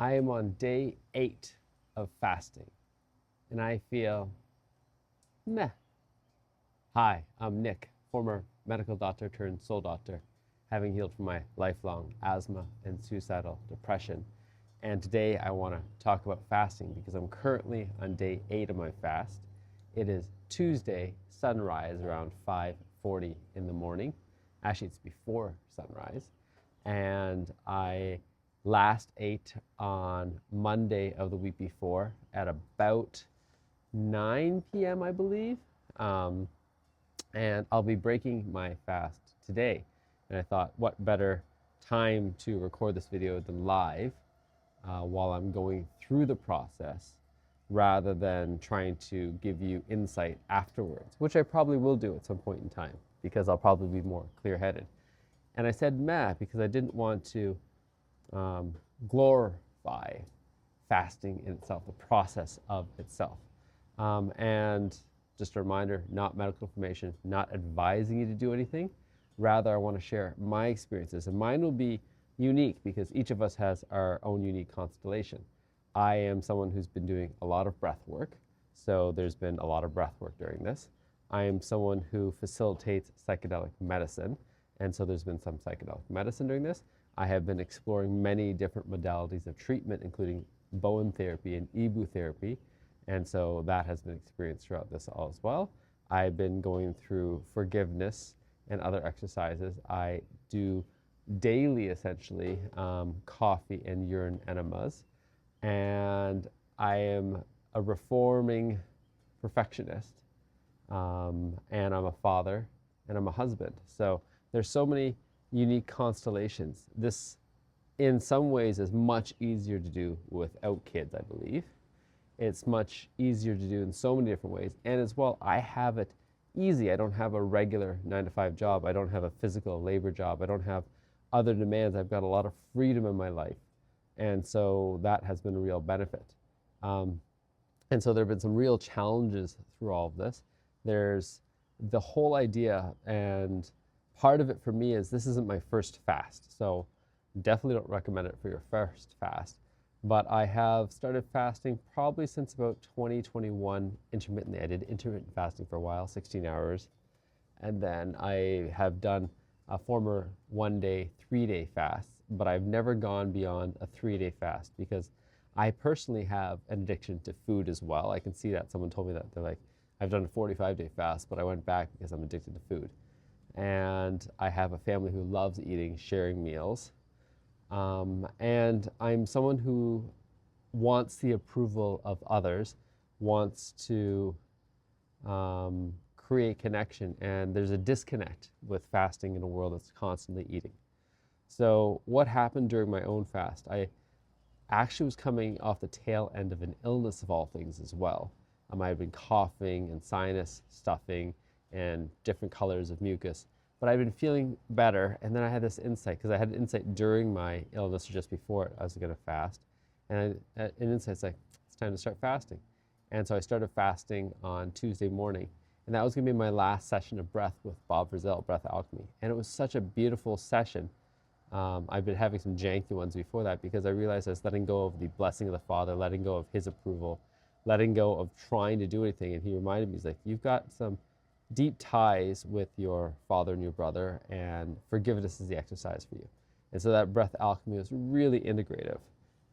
I am on day 8 of fasting, and I feel meh. Hi, I'm Nick, former medical doctor turned soul doctor, having healed from my lifelong asthma and suicidal depression. And today I want to talk about fasting because I'm currently on day 8 of my fast. It is Tuesday, sunrise around 5:40 in the morning. Actually, it's before sunrise. And I last ate on Monday of the week before at about 9 p.m., I believe. And I'll be breaking my fast today. And I thought, what better time to record this video than live while I'm going through the process rather than trying to give you insight afterwards, which I probably will do at some point in time because I'll probably be more clear-headed. And I said meh because I didn't want to glorify fasting in itself, the process of itself. And just a reminder, not medical information, not advising you to do anything. Rather, I want to share my experiences. And mine will be unique because each of us has our own unique constellation. I am someone who's been doing a lot of breath work. So there's been a lot of breath work during this. I am someone who facilitates psychedelic medicine. And so there's been some psychedelic medicine during this. I have been exploring many different modalities of treatment, including Bowen therapy and EBOO therapy. And so that has been experienced throughout this all as well. I've been going through forgiveness and other exercises. I do daily, essentially, coffee and urine enemas. And I am a reforming perfectionist. And I'm a father and I'm a husband. So there's so many unique constellations. This, in some ways, is much easier to do without kids, I believe. It's much easier to do in so many different ways. And as well, I have it easy. I don't have a regular 9-to-5 job. I don't have a physical labor job. I don't have other demands. I've got a lot of freedom in my life. And so that has been a real benefit. And so there have been some real challenges through all of this. There's the whole idea, and part of it for me is this isn't my first fast. So definitely don't recommend it for your first fast. But I have started fasting probably since about 2021 intermittently. I did intermittent fasting for a while, 16 hours. And then I have done a former 1-day, 3-day fast, but I've never gone beyond a 3-day fast because I personally have an addiction to food as well. I can see that. Someone told me that. They're like, I've done a 45-day fast, but I went back because I'm addicted to food. And I have a family who loves eating, sharing meals. And I'm someone who wants the approval of others, wants to create connection, and there's a disconnect with fasting in a world that's constantly eating. So what happened during my own fast? I actually was coming off the tail end of an illness of all things as well. I had been coughing and sinus stuffing and different colors of mucus. But I've been feeling better, and then I had this insight, because I had an insight during my illness or just before it, I was going to fast. And an insight's like, it's time to start fasting. And so I started fasting on Tuesday morning, and that was going to be my last session of breath with Bob Frizzell, Breath Alchemy. And it was such a beautiful session. I've been having some janky ones before that because I realized I was letting go of the blessing of the Father, letting go of his approval, letting go of trying to do anything. And he reminded me, he's like, you've got some deep ties with your father and your brother, and forgiveness is the exercise for you. And so that breath alchemy was really integrative.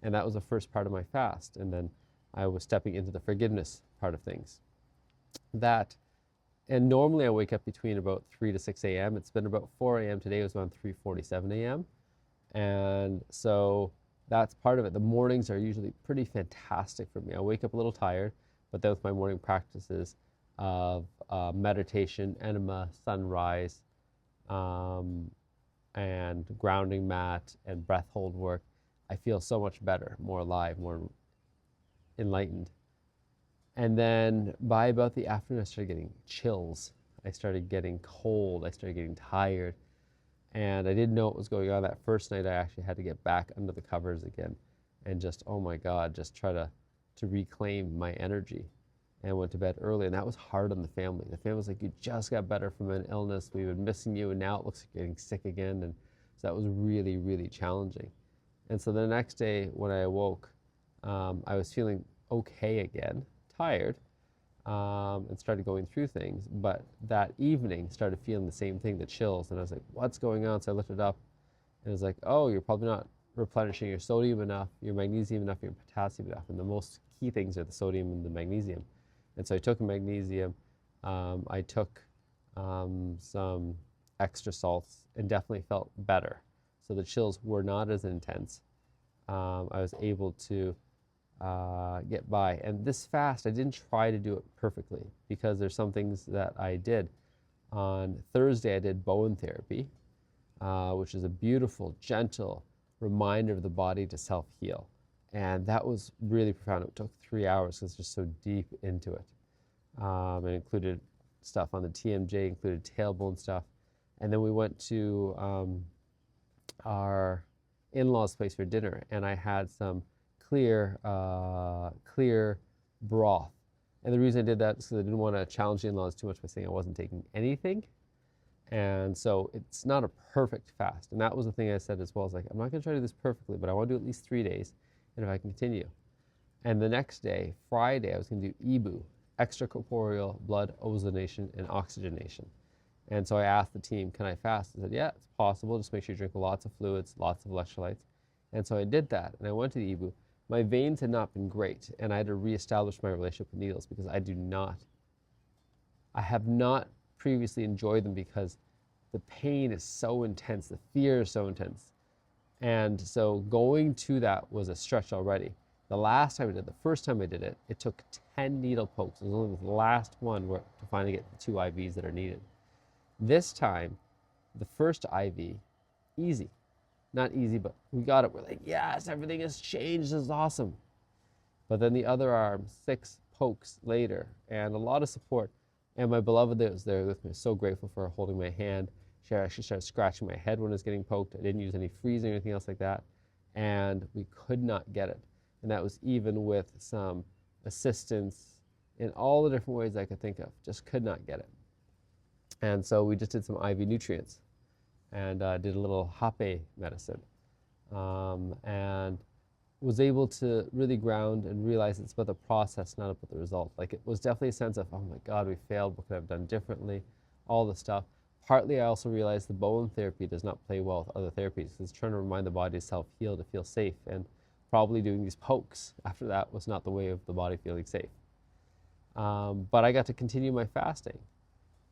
And that was the first part of my fast. And then I was stepping into the forgiveness part of things. And normally I wake up between about 3 to 6 a.m. It's been about 4 a.m. Today. It was around 3:47 a.m. And so that's part of it. The mornings are usually pretty fantastic for me. I wake up a little tired, but then with my morning practices of meditation, enema, sunrise, and grounding mat and breath hold work, I feel so much better, more alive, more enlightened. And then by about the afternoon, I started getting chills. I started getting cold. I started getting tired. And I didn't know what was going on. That first night, I actually had to get back under the covers again and just, oh my God, just try to reclaim my energy. And went to bed early, and that was hard on the family. The family was like, you just got better from an illness. We've been missing you, and now it looks like you're getting sick again. And so that was really, really challenging. And so the next day when I awoke, I was feeling okay again, tired, and started going through things. But that evening started feeling the same thing, the chills. And I was like, what's going on? So I looked it up and it was like, oh, you're probably not replenishing your sodium enough, your magnesium enough, your potassium enough. And the most key things are the sodium and the magnesium. And so I took magnesium, I took some extra salts and definitely felt better. So the chills were not as intense. I was able to get by. And this fast, I didn't try to do it perfectly because there's some things that I did. On Thursday, I did Bowen therapy, which is a beautiful, gentle reminder of the body to self-heal. And that was really profound. It took 3 hours because it's just so deep into it. It included stuff on the TMJ, included tailbone stuff. And then we went to our in-laws' place for dinner, and I had some clear broth. And the reason I did that is because I didn't want to challenge the in-laws too much by saying I wasn't taking anything. And so it's not a perfect fast. And that was the thing I said as well. I was like, I'm not going to try to do this perfectly, but I want to do at least 3 days, and if I can continue. And the next day, Friday, I was going to do EBOO, extracorporeal blood ozonation and oxygenation. And so I asked the team, can I fast? They said, yeah, it's possible. Just make sure you drink lots of fluids, lots of electrolytes. And so I did that, and I went to the EBOO. My veins had not been great, and I had to reestablish my relationship with needles because I have not previously enjoyed them because the pain is so intense, the fear is so intense. And so going to that was a stretch already. The last time I did it, the first time I did it, it took 10 needle pokes. It was only the last one to finally get the 2 IVs that are needed. This time, the first IV, easy. Not easy, but we got it. We're like, yes, everything has changed. This is awesome. But then the other arm, 6 pokes later, and a lot of support. And my beloved that was there with me, so grateful for her holding my hand. She actually started scratching my head when I was getting poked. I didn't use any freezing or anything else like that. And we could not get it. And that was even with some assistance in all the different ways I could think of. Just could not get it. And so we just did some IV nutrients and did a little hape medicine. And was able to really ground and realize it's about the process, not about the result. Like, it was definitely a sense of, oh my God, we failed. What could I have done differently? All the stuff. Partly, I also realized the Bowen therapy does not play well with other therapies. It's trying to remind the body to self-heal, to feel safe. And probably doing these pokes after that was not the way of the body feeling safe. But I got to continue my fasting.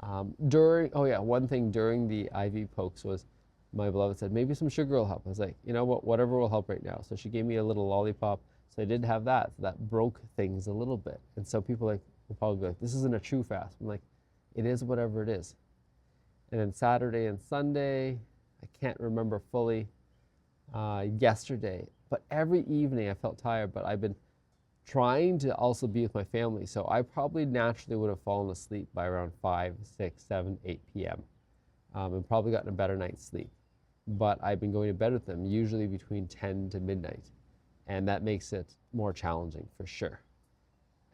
One thing during the IV pokes was my beloved said, maybe some sugar will help. I was like, you know what, whatever will help right now. So she gave me a little lollipop. So I did have that. So that broke things a little bit. And so people will probably be like, this isn't a true fast. I'm like, it is whatever it is. And then Saturday and Sunday, I can't remember fully yesterday, but every evening I felt tired, but I've been trying to also be with my family. So I probably naturally would have fallen asleep by around 5, 6, 7, 8 p.m. And probably gotten a better night's sleep. But I've been going to bed with them, usually between 10 to midnight. And that makes it more challenging for sure.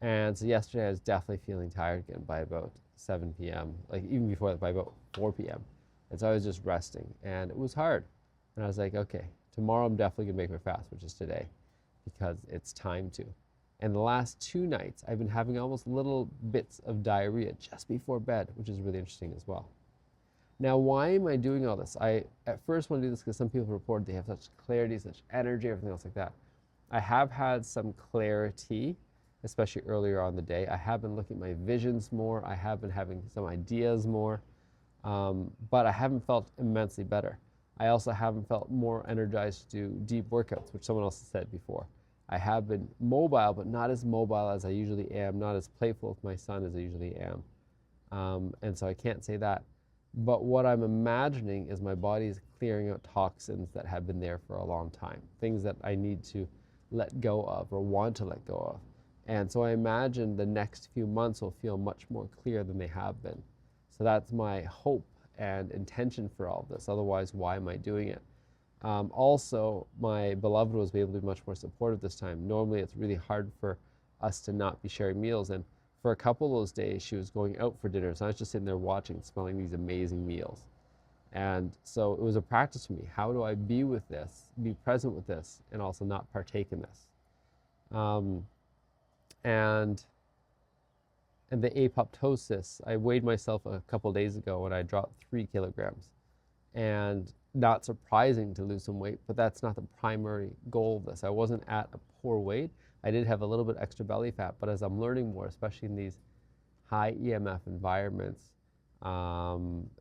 And so yesterday I was definitely feeling tired again by about 7 p.m., like even before that, by about 4 p.m. And so I was just resting, and it was hard. And I was like, okay, tomorrow I'm definitely gonna make my fast, which is today, because it's time to. And the last 2 nights, I've been having almost little bits of diarrhea just before bed, which is really interesting as well. Now, why am I doing all this? I at first want to do this because some people report they have such clarity, such energy, everything else like that. I have had some clarity, especially earlier on in the day. I have been looking at my visions more. I have been having some ideas more, but I haven't felt immensely better. I also haven't felt more energized to do deep workouts, which someone else has said before. I have been mobile, but not as mobile as I usually am, not as playful with my son as I usually am. And so I can't say that. But what I'm imagining is my body is clearing out toxins that have been there for a long time, things that I need to let go of or want to let go of. And so I imagine the next few months will feel much more clear than they have been. So that's my hope and intention for all of this. Otherwise, why am I doing it? Also, my beloved was able to be much more supportive this time. Normally, it's really hard for us to not be sharing meals. And for a couple of those days, she was going out for dinner. So I was just sitting there watching, smelling these amazing meals. And so it was a practice for me. How do I be with this, be present with this, and also not partake in this? Um, and and the apoptosis, I weighed myself a couple days ago and I dropped 3 kilograms. And not surprising to lose some weight, but that's not the primary goal of this. I wasn't at a poor weight. I did have a little bit extra belly fat, but as I'm learning more, especially in these high EMF environments,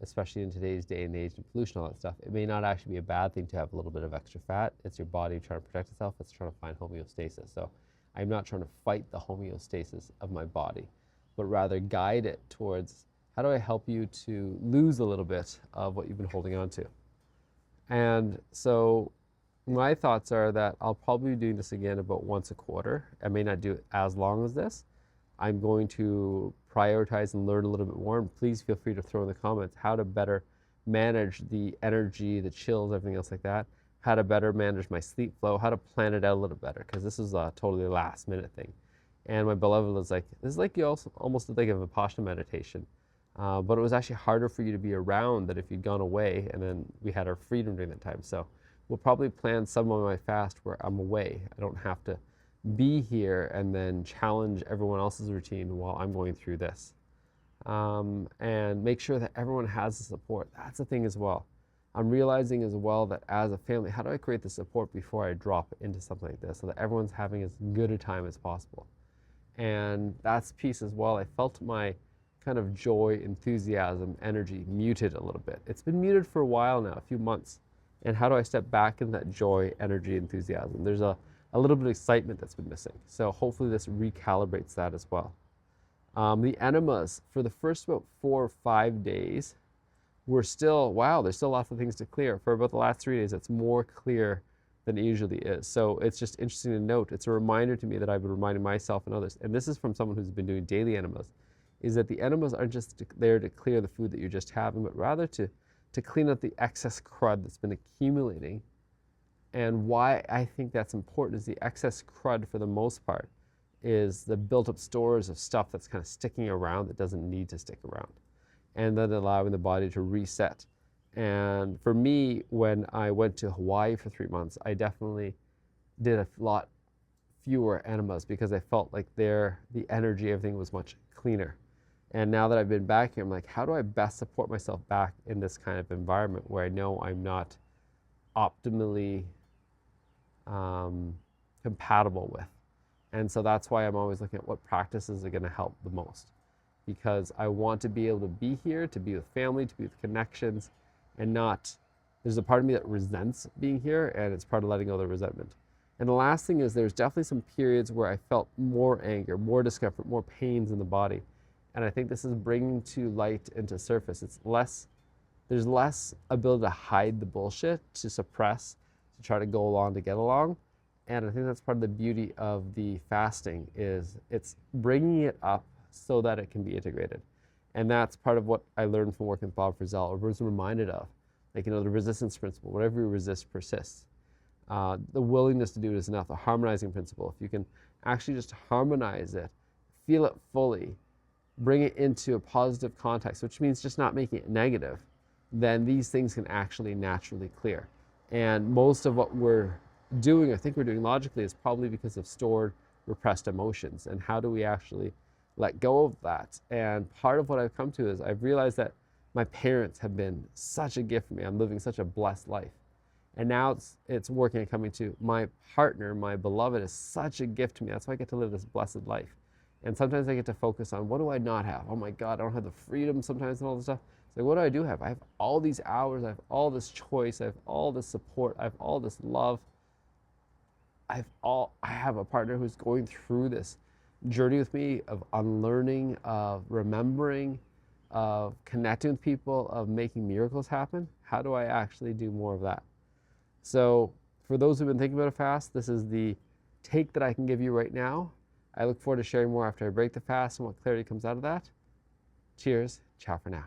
especially in today's day and age and pollution, all that stuff, it may not actually be a bad thing to have a little bit of extra fat. It's your body trying to protect itself. It's trying to find homeostasis. So I'm not trying to fight the homeostasis of my body, but rather guide it towards how do I help you to lose a little bit of what you've been holding on to. And so my thoughts are that I'll probably be doing this again about once a quarter. I may not do it as long as this. I'm going to prioritize and learn a little bit more, and please feel free to throw in the comments how to better manage the energy, the chills, everything else like that, how to better manage my sleep flow, how to plan it out a little better, because this is a totally last minute thing. And my beloved was like, this is like you also almost think of a Vipassana meditation, but it was actually harder for you to be around than if you'd gone away, and then we had our freedom during that time. So we'll probably plan some of my fast where I'm away. I don't have to be here and then challenge everyone else's routine while I'm going through this. And make sure that everyone has the support. That's the thing as well. I'm realizing as well that as a family, how do I create the support before I drop into something like this so that everyone's having as good a time as possible? And that's the piece as well. I felt my kind of joy, enthusiasm, energy muted a little bit. It's been muted for a while now, a few months. And how do I step back in that joy, energy, enthusiasm? There's a little bit of excitement that's been missing. So hopefully this recalibrates that as well. The enemas, for the first about 4 or 5 days, were still, wow, there's still lots of things to clear. For about the last 3 days, it's more clear than it usually is. So it's just interesting to note. It's a reminder to me that I've been reminding myself and others, and this is from someone who's been doing daily enemas, is that the enemas aren't just there to clear the food that you're just having, but rather to clean up the excess crud that's been accumulating. And why I think that's important is the excess crud, for the most part, is the built-up stores of stuff that's kind of sticking around that doesn't need to stick around, and then allowing the body to reset. And for me, when I went to Hawaii for 3 months, I definitely did a lot fewer enemas because I felt like the energy, everything was much cleaner. And now that I've been back here, I'm like, how do I best support myself back in this kind of environment where I know I'm not optimally compatible with? And so that's why I'm always looking at what practices are going to help the most, because I want to be able to be here, to be with family, to be with connections, and not, there's a part of me that resents being here, and it's part of letting go of the resentment. And the last thing is there's definitely some periods where I felt more anger, more discomfort, more pains in the body. And I think this is bringing to light and to surface. There's less ability to hide the bullshit, to suppress, to try to go along to get along. And I think that's part of the beauty of the fasting, is it's bringing it up so that it can be integrated. And that's part of what I learned from working with Bob Frizzell, or was reminded of. Like, the resistance principle, whatever you resist persists. The willingness to do it is enough, the harmonizing principle. If you can actually just harmonize it, feel it fully, bring it into a positive context, which means just not making it negative, then these things can actually naturally clear. And most of what we're doing, I think we're doing logically, is probably because of stored, repressed emotions. And how do we actually let go of that? And part of what I've come to is I've realized that my parents have been such a gift for me. I'm living such a blessed life. And now it's working and coming to my partner, my beloved, is such a gift to me. That's why I get to live this blessed life. And sometimes I get to focus on, what do I not have? Oh my God, I don't have the freedom sometimes and all this stuff. It's like, what do I do have? I have all these hours, I have all this choice, I have all this support, I have all this love. I have a partner who's going through this journey with me of unlearning, of remembering, of connecting with people, of making miracles happen. How do I actually do more of that? So for those who've been thinking about a fast, this is the take that I can give you right now. I look forward to sharing more after I break the fast and what clarity comes out of that. Cheers. Ciao for now.